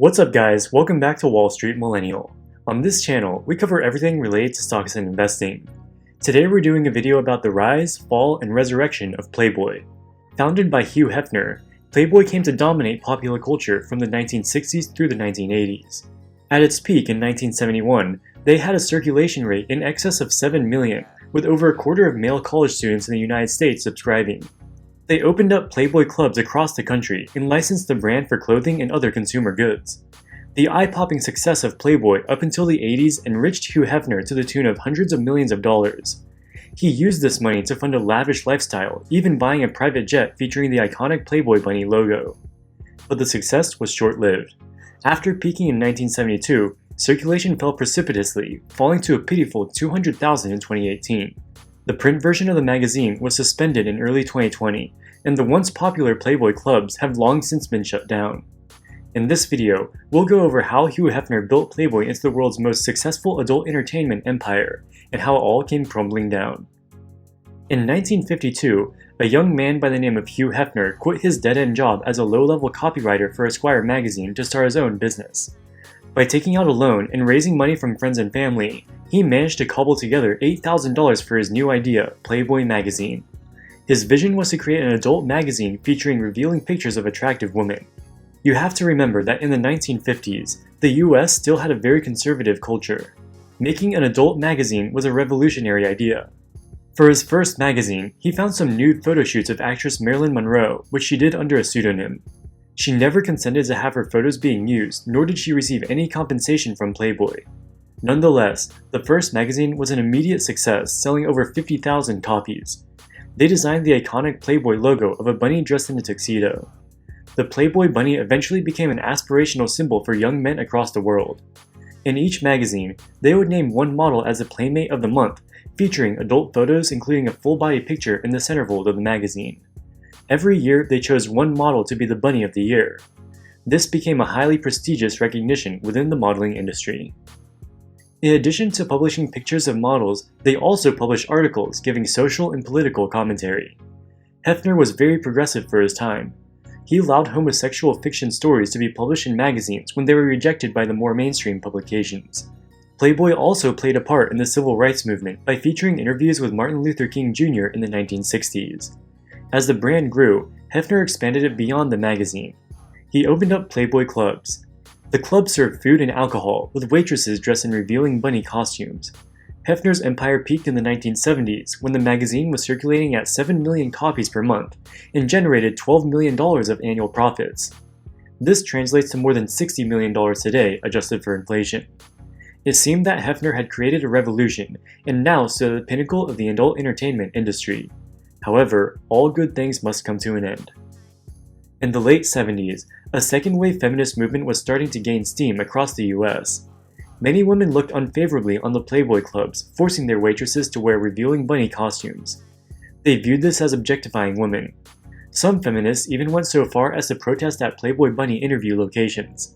What's up guys, welcome back to Wall Street Millennial. On this channel, we cover everything related to stocks and investing. Today we're doing a video about the rise, fall, and resurrection of Playboy. Founded by Hugh Hefner, Playboy came to dominate popular culture from the 1960s through the 1980s. At its peak in 1971, they had a circulation rate in excess of 7 million, with over a quarter of male college students in the United States subscribing. They opened up Playboy clubs across the country and licensed the brand for clothing and other consumer goods. The eye-popping success of Playboy up until the 80s enriched Hugh Hefner to the tune of hundreds of millions of dollars. He used this money to fund a lavish lifestyle, even buying a private jet featuring the iconic Playboy bunny logo. But the success was short-lived. After peaking in 1972, circulation fell precipitously, falling to a pitiful 200,000 in 2018. The print version of the magazine was suspended in early 2020, and the once popular Playboy clubs have long since been shut down. In this video, we'll go over how Hugh Hefner built Playboy into the world's most successful adult entertainment empire, and how it all came crumbling down. In 1952, a young man by the name of Hugh Hefner quit his dead-end job as a low-level copywriter for Esquire magazine to start his own business. By taking out a loan and raising money from friends and family, he managed to cobble together $8,000 for his new idea, Playboy magazine. His vision was to create an adult magazine featuring revealing pictures of attractive women. You have to remember that in the 1950s, the US still had a very conservative culture. Making an adult magazine was a revolutionary idea. For his first magazine, he found some nude photo shoots of actress Marilyn Monroe, which she did under a pseudonym. She never consented to have her photos being used, nor did she receive any compensation from Playboy. Nonetheless, the first magazine was an immediate success, selling over 50,000 copies. They designed the iconic Playboy logo of a bunny dressed in a tuxedo. The Playboy bunny eventually became an aspirational symbol for young men across the world. In each magazine, they would name one model as the Playmate of the Month, featuring adult photos including a full-body picture in the centerfold of the magazine. Every year, they chose one model to be the Bunny of the Year. This became a highly prestigious recognition within the modeling industry. In addition to publishing pictures of models, they also published articles giving social and political commentary. Hefner was very progressive for his time. He allowed homosexual fiction stories to be published in magazines when they were rejected by the more mainstream publications. Playboy also played a part in the civil rights movement by featuring interviews with Martin Luther King Jr. in the 1960s. As the brand grew, Hefner expanded it beyond the magazine. He opened up Playboy clubs. The clubs served food and alcohol, with waitresses dressed in revealing bunny costumes. Hefner's empire peaked in the 1970s when the magazine was circulating at 7 million copies per month and generated $12 million of annual profits. This translates to more than $60 million today, adjusted for inflation. It seemed that Hefner had created a revolution and now stood at the pinnacle of the adult entertainment industry. However, all good things must come to an end. In the late 70s, a second-wave feminist movement was starting to gain steam across the US. Many women looked unfavorably on the Playboy clubs, forcing their waitresses to wear revealing bunny costumes. They viewed this as objectifying women. Some feminists even went so far as to protest at Playboy bunny interview locations.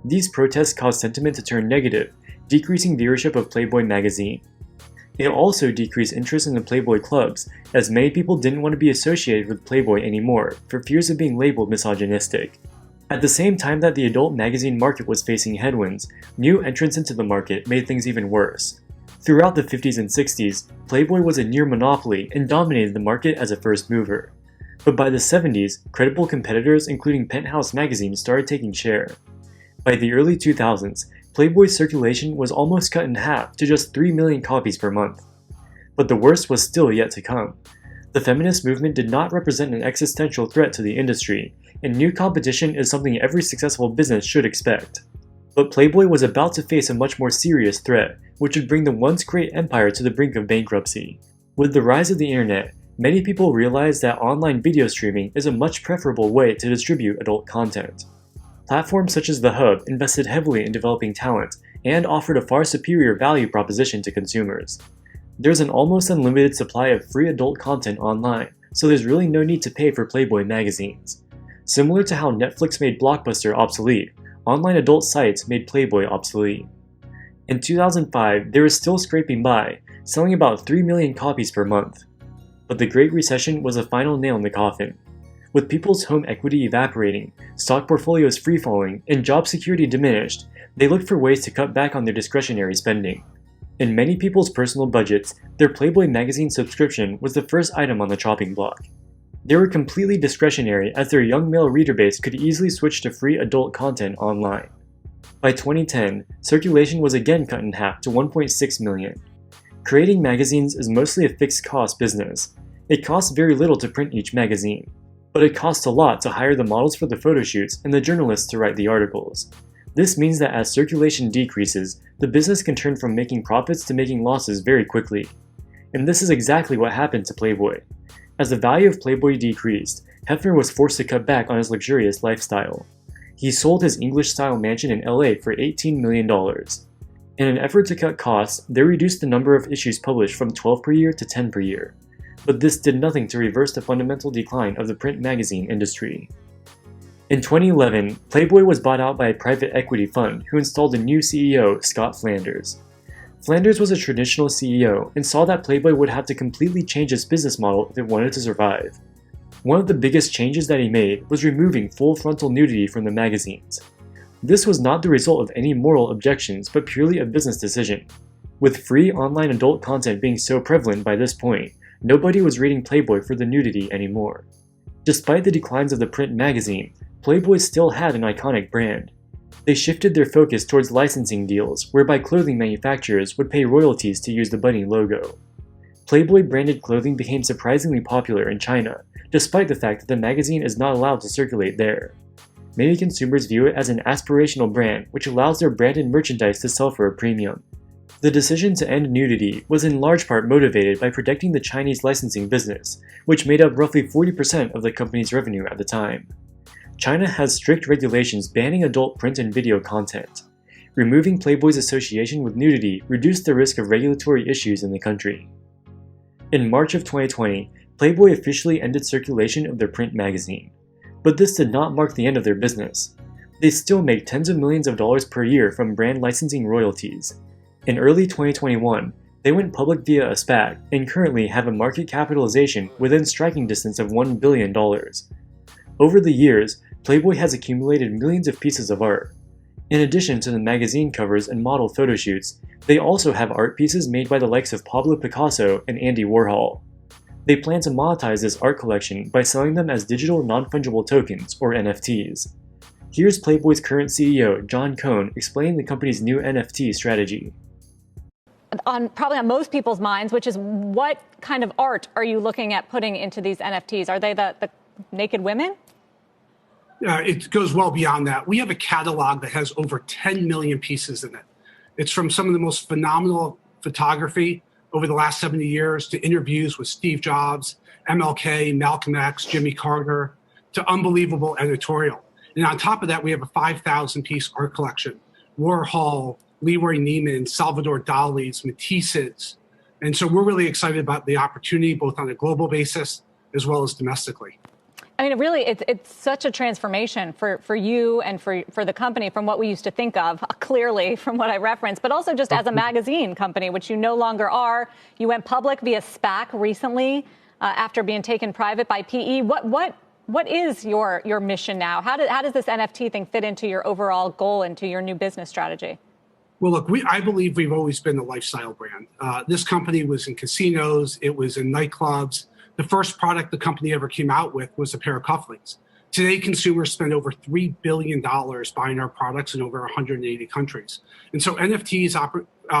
These protests caused sentiment to turn negative, decreasing viewership of Playboy magazine. It also decreased interest in the Playboy clubs, as many people didn't want to be associated with Playboy anymore for fears of being labeled misogynistic. At the same time that the adult magazine market was facing headwinds, new entrants into the market made things even worse. Throughout the 50s and 60s, Playboy was a near monopoly and dominated the market as a first mover. But by the 70s, credible competitors including Penthouse magazine started taking share. By the early 2000s, Playboy's circulation was almost cut in half to just 3 million copies per month. But the worst was still yet to come. The feminist movement did not represent an existential threat to the industry, and new competition is something every successful business should expect. But Playboy was about to face a much more serious threat, which would bring the once great empire to the brink of bankruptcy. With the rise of the internet, many people realized that online video streaming is a much preferable way to distribute adult content. Platforms such as The Hub invested heavily in developing talent and offered a far superior value proposition to consumers. There's an almost unlimited supply of free adult content online, so there's really no need to pay for Playboy magazines. Similar to how Netflix made Blockbuster obsolete, online adult sites made Playboy obsolete. In 2005, they were still scraping by, selling about 3 million copies per month. But the Great Recession was the final nail in the coffin. With people's home equity evaporating, stock portfolios free-falling, and job security diminished, they looked for ways to cut back on their discretionary spending. In many people's personal budgets, their Playboy magazine subscription was the first item on the chopping block. They were completely discretionary as their young male reader base could easily switch to free adult content online. By 2010, circulation was again cut in half to 1.6 million. Creating magazines is mostly a fixed-cost business. It costs very little to print each magazine, but it costs a lot to hire the models for the photo shoots and the journalists to write the articles. This means that as circulation decreases, the business can turn from making profits to making losses very quickly. And this is exactly what happened to Playboy. As the value of Playboy decreased, Hefner was forced to cut back on his luxurious lifestyle. He sold his English-style mansion in LA for $18 million. In an effort to cut costs, they reduced the number of issues published from 12 per year to 10 per year. But this did nothing to reverse the fundamental decline of the print magazine industry. In 2011, Playboy was bought out by a private equity fund who installed a new CEO, Scott Flanders. Flanders was a traditional CEO and saw that Playboy would have to completely change its business model if it wanted to survive. One of the biggest changes that he made was removing full frontal nudity from the magazines. This was not the result of any moral objections, but purely a business decision. With free online adult content being so prevalent by this point, nobody was reading Playboy for the nudity anymore. Despite the declines of the print magazine, Playboy still had an iconic brand. They shifted their focus towards licensing deals, whereby clothing manufacturers would pay royalties to use the bunny logo. Playboy branded clothing became surprisingly popular in China, despite the fact that the magazine is not allowed to circulate there. Many consumers view it as an aspirational brand which allows their branded merchandise to sell for a premium. The decision to end nudity was in large part motivated by protecting the Chinese licensing business, which made up roughly 40% of the company's revenue at the time. China has strict regulations banning adult print and video content. Removing Playboy's association with nudity reduced the risk of regulatory issues in the country. In March of 2020, Playboy officially ended circulation of their print magazine. But this did not mark the end of their business. They still make tens of millions of dollars per year from brand licensing royalties. In early 2021, they went public via a SPAC and currently have a market capitalization within striking distance of $1 billion. Over the years, Playboy has accumulated millions of pieces of art. In addition to the magazine covers and model photo shoots, they also have art pieces made by the likes of Pablo Picasso and Andy Warhol. They plan to monetize this art collection by selling them as digital non-fungible tokens, or NFTs. Here's Playboy's current CEO, John Cohn, explaining the company's new NFT strategy. Probably on most people's minds, which is what kind of art are you looking at putting into these NFTs? Are they the naked women? It goes well beyond that. We have a catalog that has over 10 million pieces in it. It's from some of the most phenomenal photography over the last 70 years to interviews with Steve Jobs, MLK, Malcolm X, Jimmy Carter, to unbelievable editorial. And on top of that, we have a 5,000-piece art collection. Warhol, Leroy Neiman, Salvador Dali's, Matisse's. And so we're really excited about the opportunity, both on a global basis as well as domestically. I mean, really, it's such a transformation for you and for the company from what we used to think of, clearly, from what I referenced, but also just as a magazine company, which you no longer are. You went public via SPAC recently after being taken private by PE. What is your mission now? How does this NFT thing fit into your overall goal, into your new business strategy? Well, look, I believe we've always been a lifestyle brand. This company was in casinos. It was in nightclubs. The first product the company ever came out with was a pair of cufflinks. Today, consumers spend over $3 billion buying our products in over 180 countries. And so NFTs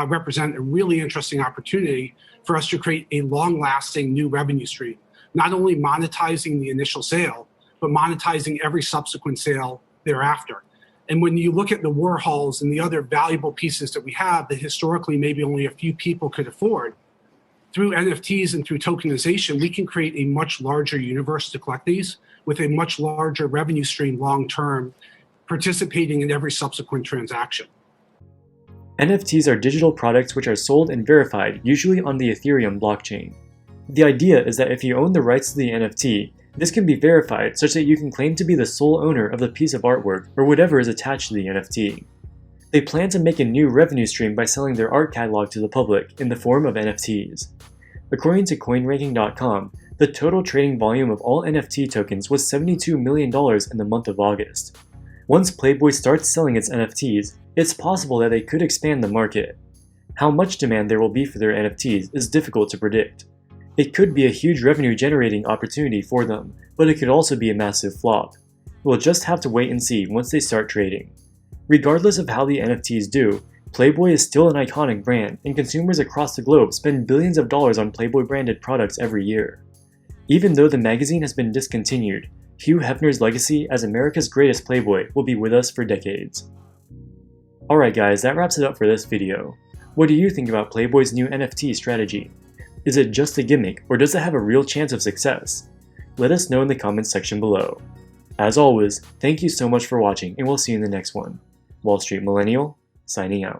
represent a really interesting opportunity for us to create a long-lasting new revenue stream, not only monetizing the initial sale, but monetizing every subsequent sale thereafter. And when you look at the Warhols and the other valuable pieces that we have that historically maybe only a few people could afford, through NFTs and through tokenization, we can create a much larger universe to collect these with a much larger revenue stream long-term, participating in every subsequent transaction. NFTs are digital products which are sold and verified, usually on the Ethereum blockchain. The idea is that if you own the rights to the NFT, this can be verified such that you can claim to be the sole owner of the piece of artwork or whatever is attached to the NFT. They plan to make a new revenue stream by selling their art catalog to the public in the form of NFTs. According to CoinRanking.com, The total trading volume of all NFT tokens was $72 million in the month of August. Once Playboy starts selling its NFTs, it's possible that they could expand the market. How much demand there will be for their NFTs is difficult to predict. It could be a huge revenue-generating opportunity for them, but it could also be a massive flop. We'll just have to wait and see once they start trading. Regardless of how the NFTs do, Playboy is still an iconic brand, and consumers across the globe spend billions of dollars on Playboy-branded products every year. Even though the magazine has been discontinued, Hugh Hefner's legacy as America's greatest Playboy will be with us for decades. Alright guys, that wraps it up for this video. What do you think about Playboy's new NFT strategy? Is it just a gimmick, or does it have a real chance of success? Let us know in the comments section below. As always, thank you so much for watching, and we'll see you in the next one. Wall Street Millennial, signing out.